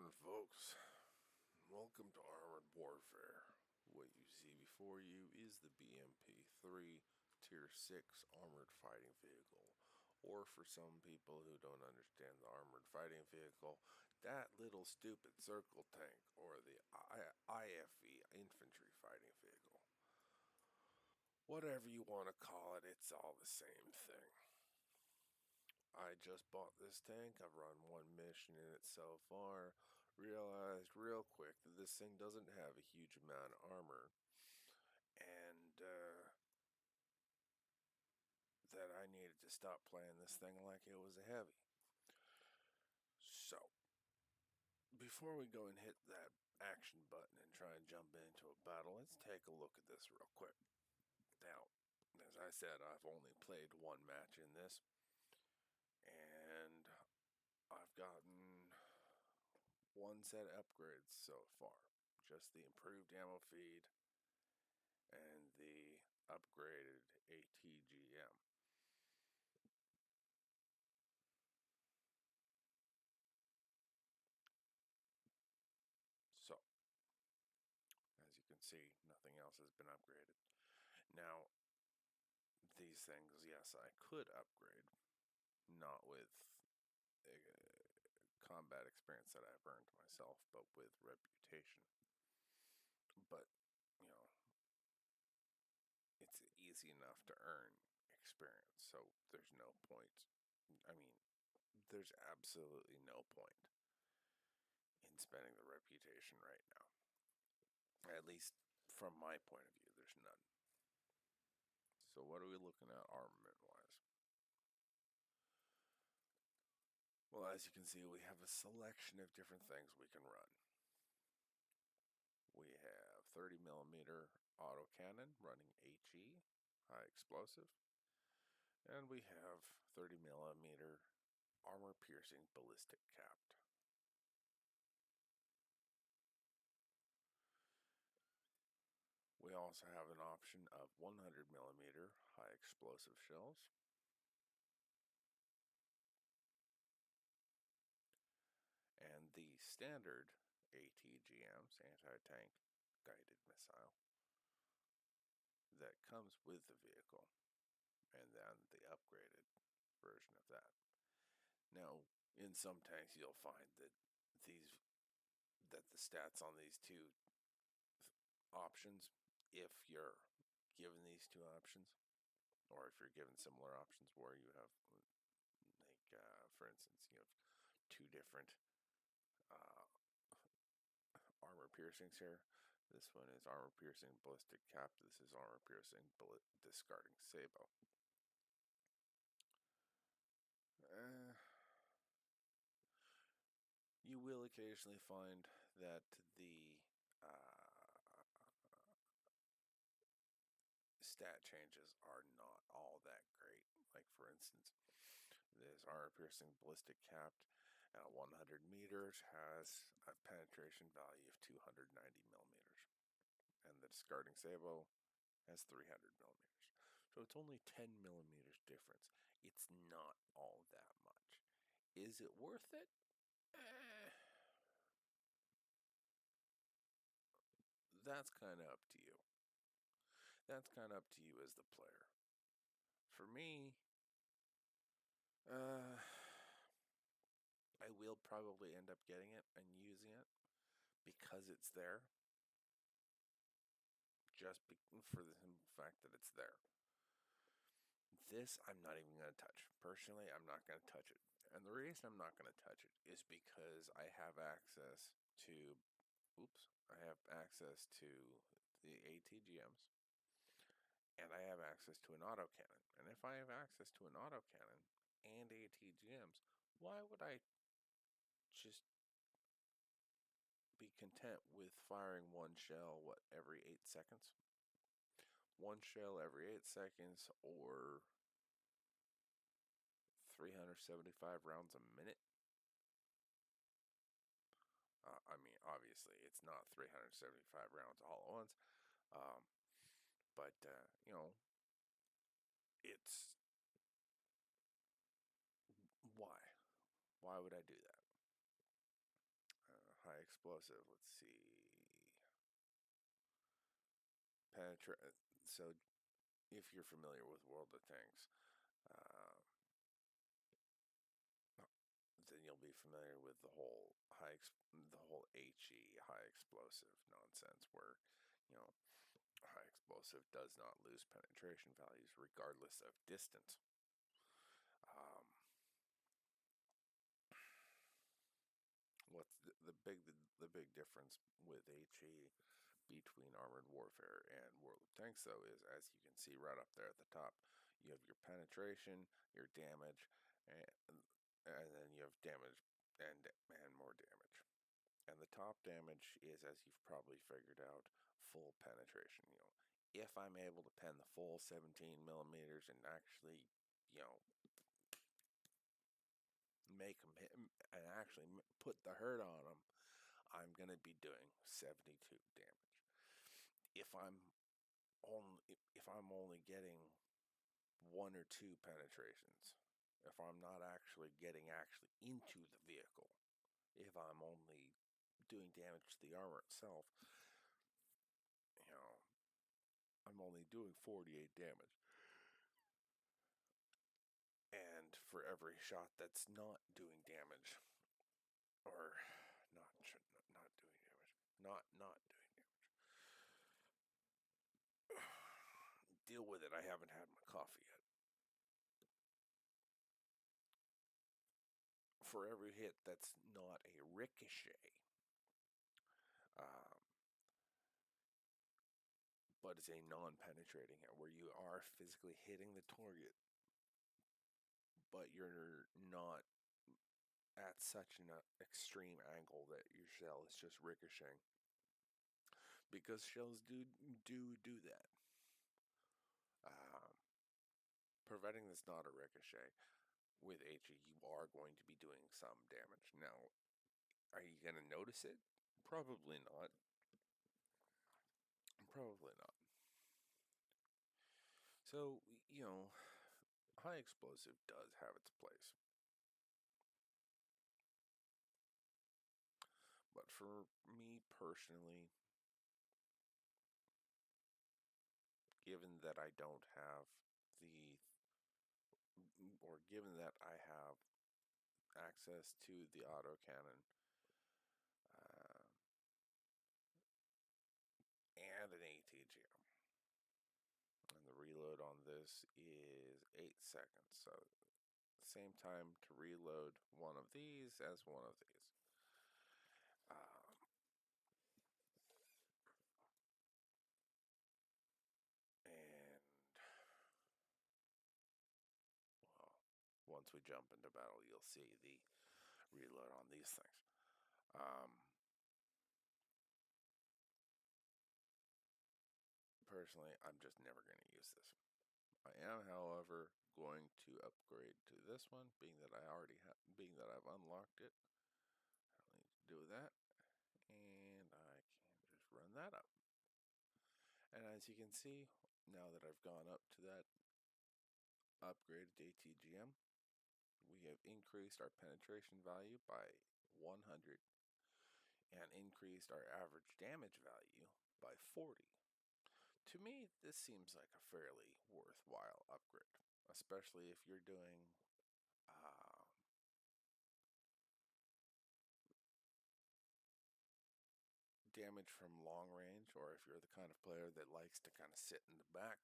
on, folks. Welcome to Armored Warfare. What you see before you is the BMP-3 Tier 6 Armored Fighting Vehicle. Or for some people who don't understand the Armored Fighting Vehicle, that little stupid circle tank, or the IFV Infantry Fighting Vehicle. Whatever you want to call it, it's all the same thing. I just bought this tank. I've run one mission in it so far. Realized real quick that this thing doesn't have a huge amount of armor. And that I needed to stop playing this thing like it was a heavy. So, before we go and hit that action button and try and jump into a battle, let's take a look at this real quick. Now, as I said, I've only played one match in this. And I've gotten one set of upgrades so far. Just the improved ammo feed and the upgraded ATGM. So, as you can see, nothing else has been upgraded. Now, these things, yes, I could upgrade, not with combat experience that I've earned myself, but with reputation. But, you know, it's easy enough to earn experience, so there's no point. I mean, there's absolutely no point in spending the reputation right now. At least from my point of view, there's none. So what are we looking at armament-wise? Well, as you can see, we have a selection of different things we can run. We have 30mm autocannon running HE, high explosive. And we have 30mm armor-piercing ballistic capped. We also have an option of 100mm high explosive shells. And the standard ATGMs, anti-tank guided missile, that comes with the vehicle, and then the upgraded version of that. Now, in some tanks, you'll find that the stats on these two options, if you're given these two options, or if you're given similar options where you have, like, for instance, you have two different armor piercings here. This one is armor piercing ballistic cap. This is armor piercing discarding sabot. You will occasionally find that the stat changes are not all that great. Like, for instance, this armor piercing ballistic capped at 100 meters has a penetration value of 290 millimeters, and the discarding sabot has 300 millimeters. So it's only 10 millimeters difference. It's not all that much. Is it worth it? That's kind of up to you. That's kind of up to you as the player. For me, I will probably end up getting it and using it because it's there. Just for the simple fact that it's there. This I'm not even going to touch. Personally, I'm not going to touch it. And the reason I'm not going to touch it is because I have access to, I have access to the ATGMs, and I have access to an autocannon. And if I have access to an autocannon and ATGMs, why would I just be content with firing one shell, every 8 seconds? One shell every 8 seconds, or 375 rounds a minute? I mean, obviously, it's not 375 rounds all at once. But, you know, it's... Why? Why would I do that? explosive. Let's see. So, if you're familiar with World of Tanks, uh, then you'll be familiar with the whole HE high explosive nonsense, where you know high explosive does not lose penetration values regardless of distance. Um, what's the big difference with HE between armored warfare and World of Tanks, though, is, as you can see right up there at the top, you have your penetration, your damage, and then you have damage and more damage. And the top damage is, as you've probably figured out, full penetration. If I'm able to pen the full 17 millimeters and actually, you know, make them hit and actually put the hurt on them, I'm gonna be doing 72 damage. If I'm only getting one or two penetrations, if I'm not actually getting into the vehicle, if I'm only doing damage to the armor itself, you know, I'm only doing 48 damage. And for every shot that's not doing damage, or not doing damage, not doing damage, deal with it. I haven't had my coffee yet. For every hit that's not a ricochet, um, but is a non-penetrating hit, where you are physically hitting the target, but you're not at such an extreme angle that your shell is just ricocheting, because shells do that. Um, Providing this not a ricochet, with HE, you are going to be doing some damage. Now, are you going to notice it? Probably not. Probably not. So, high explosive does have its place. But for me personally, given that I don't have given that I have access to the autocannon uh, and an ATGM, and the reload on this is 8 seconds, so same time to reload one of these as one of these. And, well, once we jump into battle, you'll see the reload on these things. Personally, I'm just never going to use this. I am, however, going to upgrade to this one, being that I've unlocked it. I don't need to do that, and I can just run that up. And as you can see, now that I've gone up to that upgraded ATGM, we have increased our penetration value by 100 and increased our average damage value by 40. To me, this seems like a fairly worthwhile upgrade, especially if you're doing damage from long range, or if you're the kind of player that likes to kind of sit in the back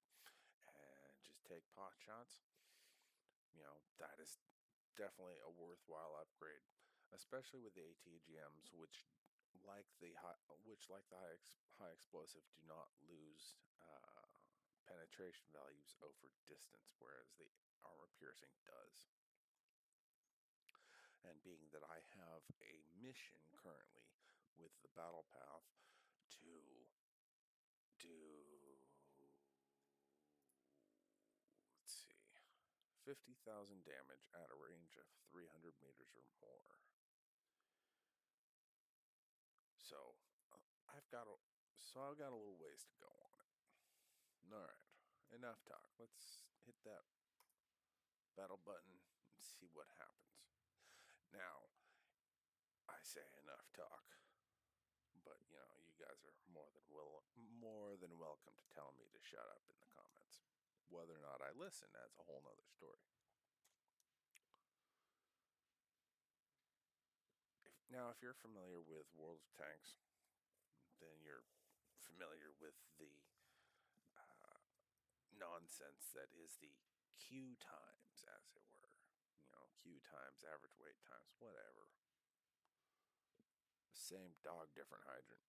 and just take pot shots. That is definitely a worthwhile upgrade, especially with the ATGMs, which high explosive, do not lose penetration values over distance, whereas the armor piercing does. And being that I have a mission currently with the battle path to do, let's see, 50,000 damage at a range of 300 meters or more. So I've got a little ways to go on it. All right, enough talk. Let's hit that battle button and see what happens. Now, I say enough talk. but you guys are more than welcome to tell me to shut up in the comments. Whether or not I listen, that's a whole nother story. If you're familiar with World of Tanks, then you're familiar with the nonsense that is the Q times, as it were. Q times, average wait times, whatever. Same dog, different hydrant.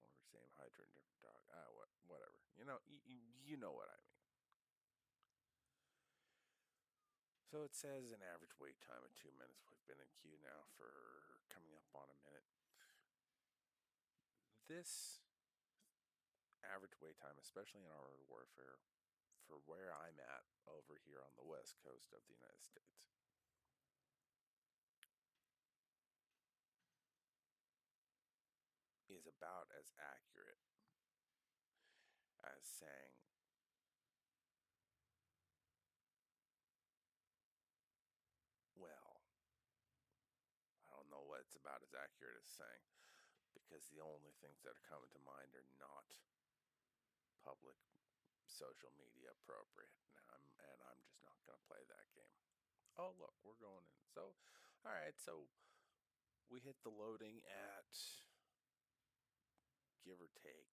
Or same hydrant, different dog. Whatever. You know what I mean. So it says an average wait time of 2 minutes. We've been in queue now for coming up on a minute. This average wait time, especially in armored warfare, for where I'm at over here on the west coast of the United States, is about as accurate as saying, well, I don't know what it's about as accurate as saying, because the only things that are coming to mind are not public social media appropriate. And I'm just not going to play that game. Oh, look, we're going in. So, all right, so we hit the loading at, give or take,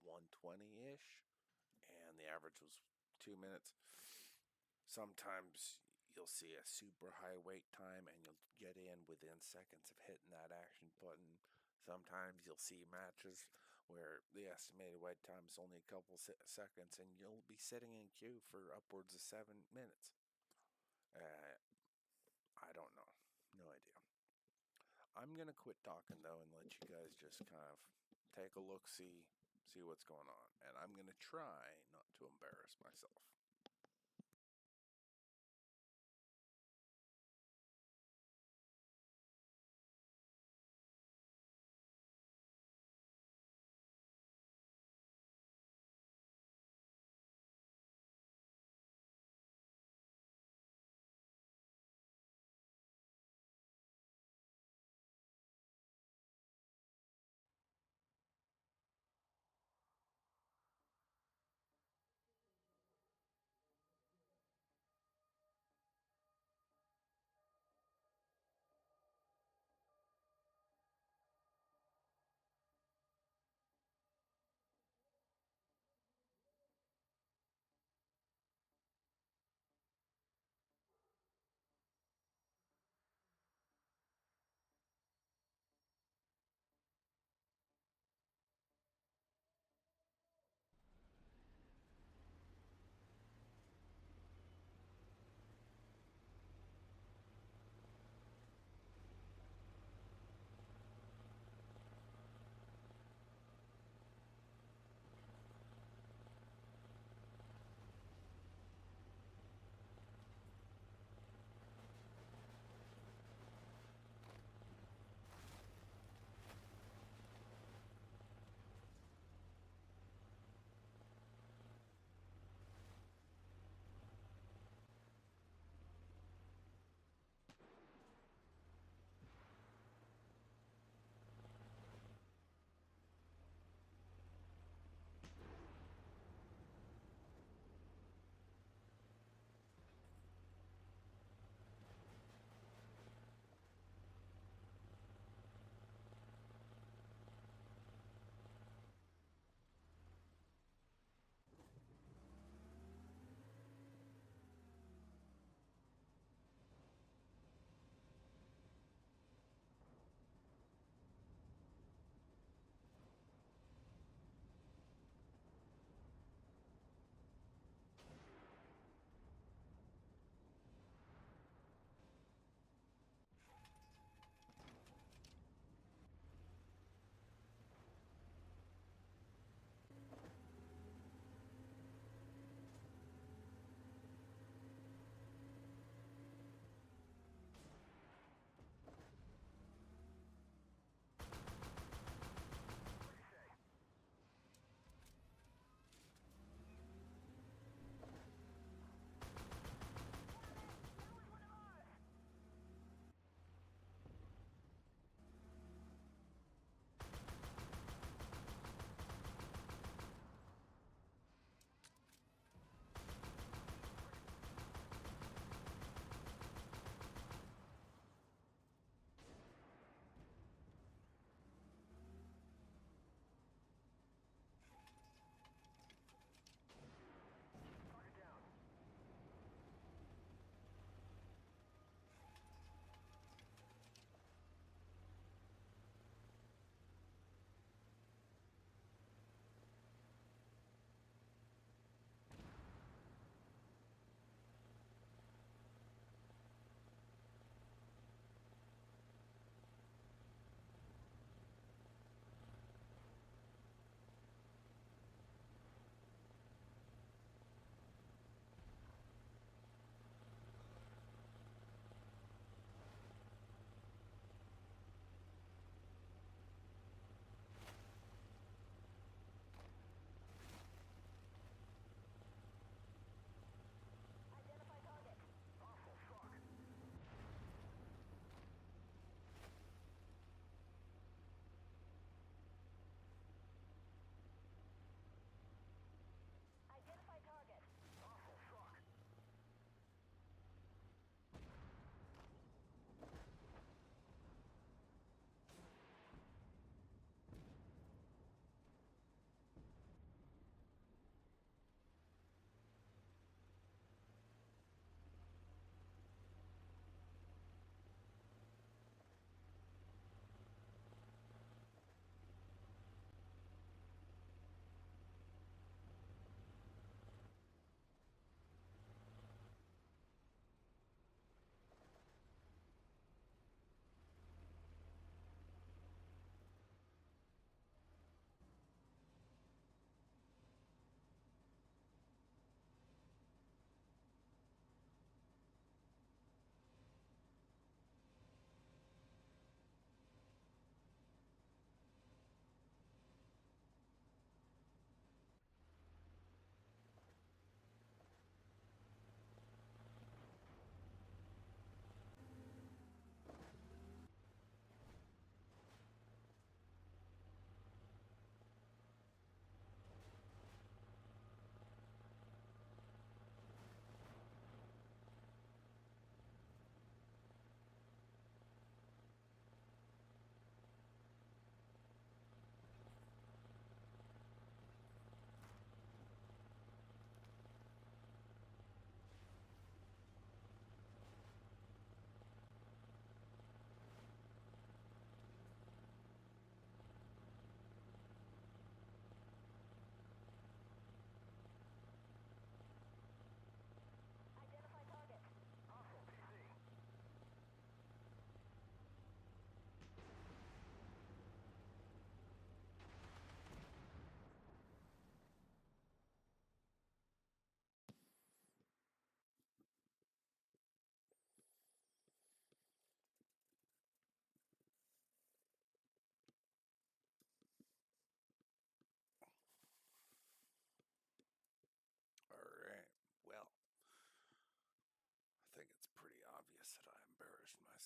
120-ish, and the average was 2 minutes. Sometimes you'll see a super high wait time and you'll get in within seconds of hitting that action button. Sometimes you'll see matches where the estimated wait time is only a couple seconds and you'll be sitting in queue for upwards of 7 minutes. I don't know. No idea. I'm going to quit talking though and let you guys just kind of take a look, see what's going on. And I'm going to try not to embarrass myself.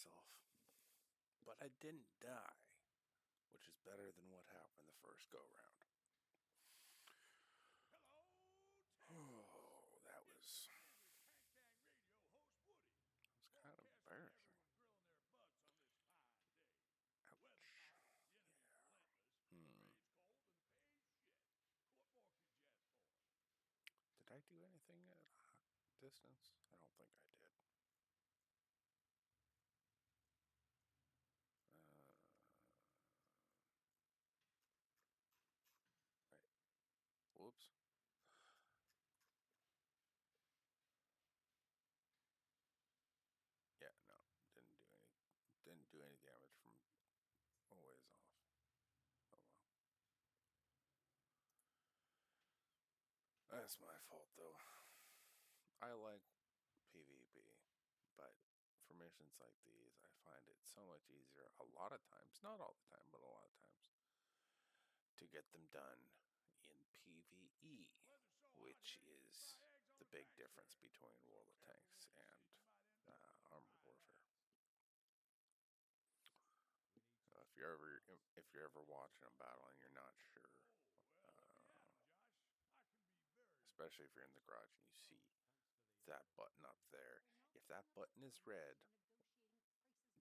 myself. But I didn't die, which is better than what happened the first go round. Oh, that was kind of embarrassing. Ouch. Yeah. Did I do anything at distance? I don't think I did. Right. Whoops. Yeah, no, didn't do any damage from a ways off. Oh well. That's my fault though. I like PvP, but for missions like these, I find it so much easier a lot of times, not all the time, but a lot of times, to get them done in PvE, which is the big difference between World of Tanks and Armored Warfare. If you're ever watching a battle and you're not sure, especially if you're in the garage and you see that button up there, if that button is red,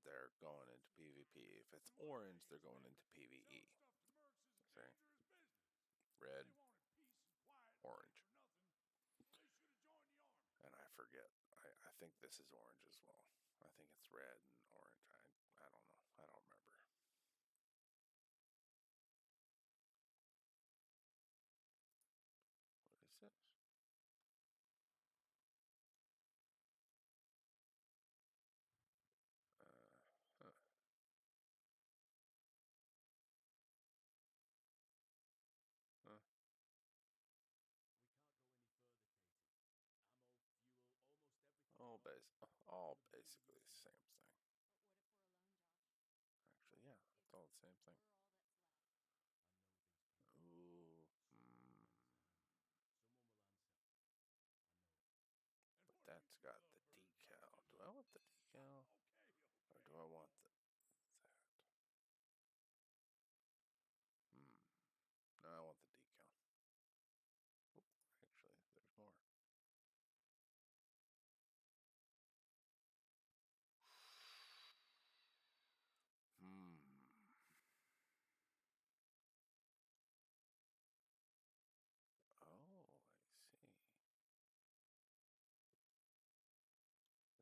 they're going into PvP. If it's orange, they're going into PvE. See? Red, orange. And I forget. I think this is orange as well. I think it's red and orange. I don't know. I don't remember. What is this? Huh. Huh. All basically the same thing. Actually, yeah, it's all the same thing. Ooh. But that's got the decal. Do I want the decal? Or do I want that? Hmm. No, I want the decal. Oh, actually, there's more. Hmm. Oh, I see.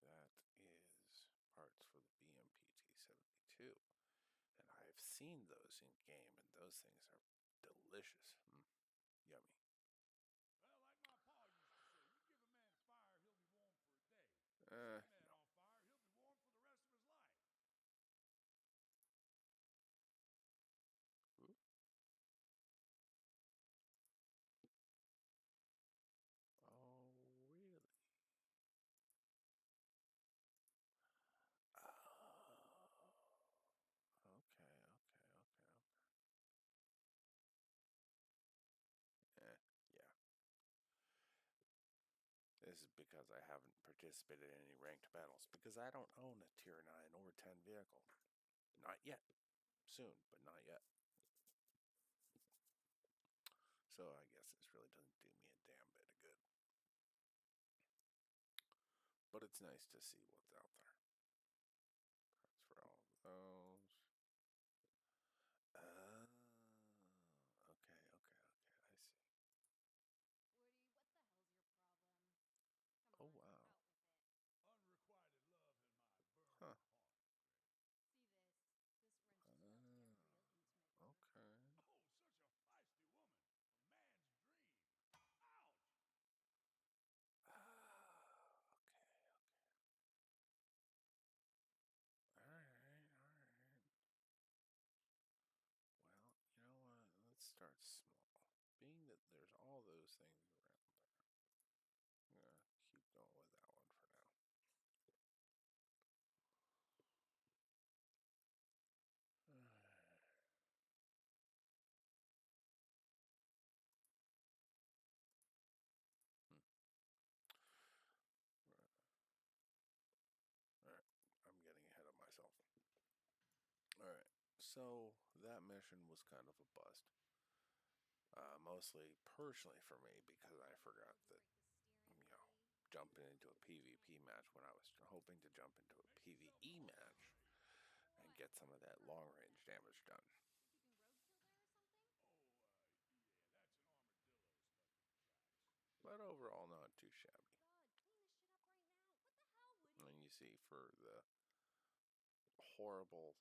That is parts for the BMP-72. And I've seen those in game, and those things are delicious. Yummy. No. Ooh. Oh, really? Oh. Okay. Yeah. This is because I haven't participated in any ranked battles, because I don't own a tier 9 or 10 vehicle. Not yet. Soon, but not yet. So I guess this really doesn't do me a damn bit of good. But it's nice to see what's out there. That's for all of those. Okay, I see. Oh, wow. Huh. Okay. Okay. Alright. Well, you know what? Let's start small. Being that there's all those things around there, I'm gonna keep going with that one for now. Hmm. Alright, I'm getting ahead of myself. So that mission was kind of a bust. Mostly personally for me because I forgot that, jumping into a PvP match when I was hoping to jump into a PvE match and get some of that long range damage done. But overall, not too shabby. And you see, for the horrible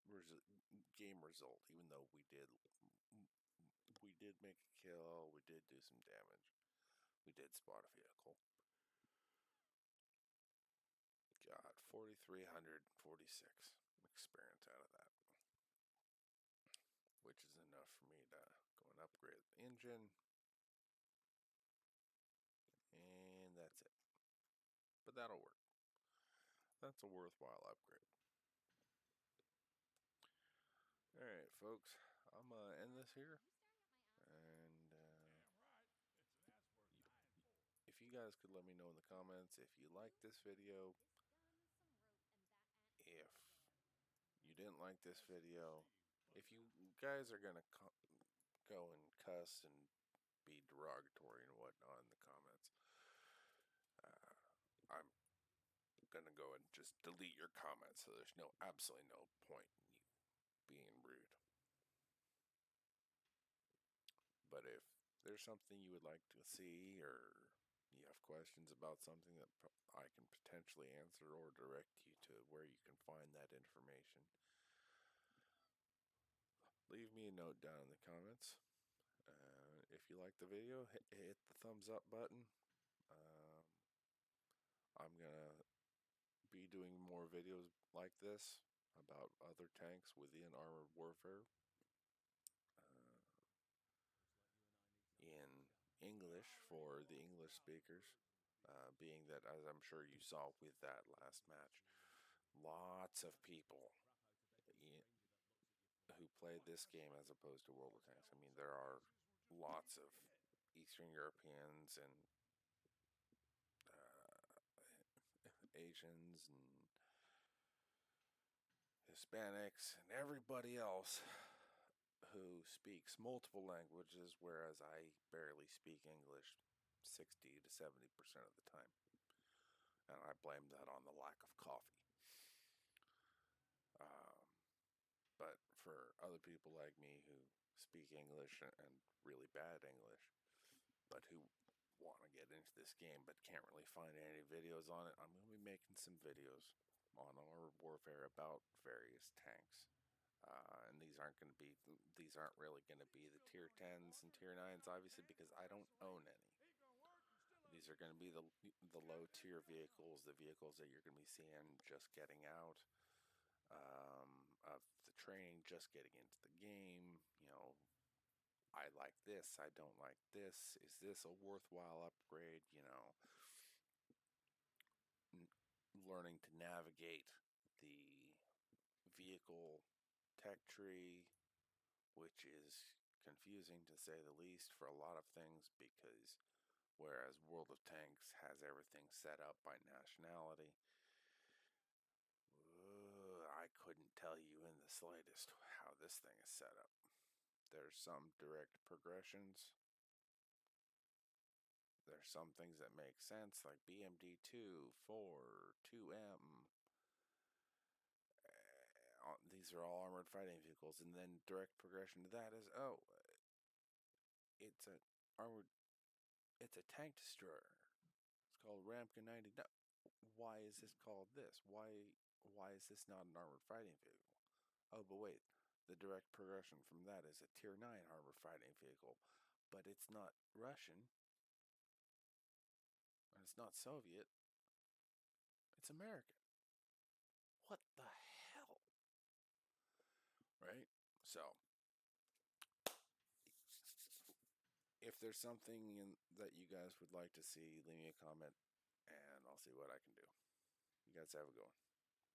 res- game result, even though we did make a kill, we did do some damage, we did spot a vehicle. Got 4,346 experience out of that, which is enough for me to go and upgrade the engine, and that's it. But that'll work. That's a worthwhile upgrade. Alright, folks, I'm going to end this here. And if you guys could let me know in the comments if you like this video, if you didn't like this video, if you guys are going to go and cuss and be derogatory and whatnot in the comments, I'm gonna go and just delete your comments, so there's absolutely no point in you being rude. But if there's something you would like to see, or you have questions about something that I can potentially answer, or direct you to where you can find that information, leave me a note down in the comments. If you like the video, hit the thumbs up button. I'm gonna be doing more videos like this about other tanks within Armored Warfare in English for the English speakers, being that, as I'm sure you saw with that last match, lots of people who played this game as opposed to World of Tanks. I mean, there are lots of Eastern Europeans and Asians and Hispanics and everybody else who speaks multiple languages, whereas I barely speak English 60 to 70% of the time. And I blame that on the lack of coffee. But for other people like me who speak English and really bad English, but who want to get into this game but can't really find any videos on it, I'm going to be making some videos on Armored Warfare about various tanks. And these aren't really going to be the tier 10s and tier 9s, obviously, because I don't own any. These are going to be the low tier vehicles, the vehicles that you're going to be seeing just getting out of the training, just getting into the game. I like this, I don't like this. Is this a worthwhile upgrade? Learning to navigate the vehicle tech tree, which is confusing to say the least for a lot of things, because whereas World of Tanks has everything set up by nationality, I couldn't tell you in the slightest how this thing is set up. There's some direct progressions. There's some things that make sense, like BMP-2, 4, 2M. These are all armored fighting vehicles, and then direct progression to that is, it's a armored, it's a tank destroyer. It's called Ramka 90. Why is this called this? Why is this not an armored fighting vehicle? Oh, but wait, the direct progression from that is a tier 9 armored fighting vehicle, but it's not Russian, and it's not Soviet, it's American. What the hell? Right? So, if there's something that you guys would like to see, leave me a comment, and I'll see what I can do. You guys have a good one.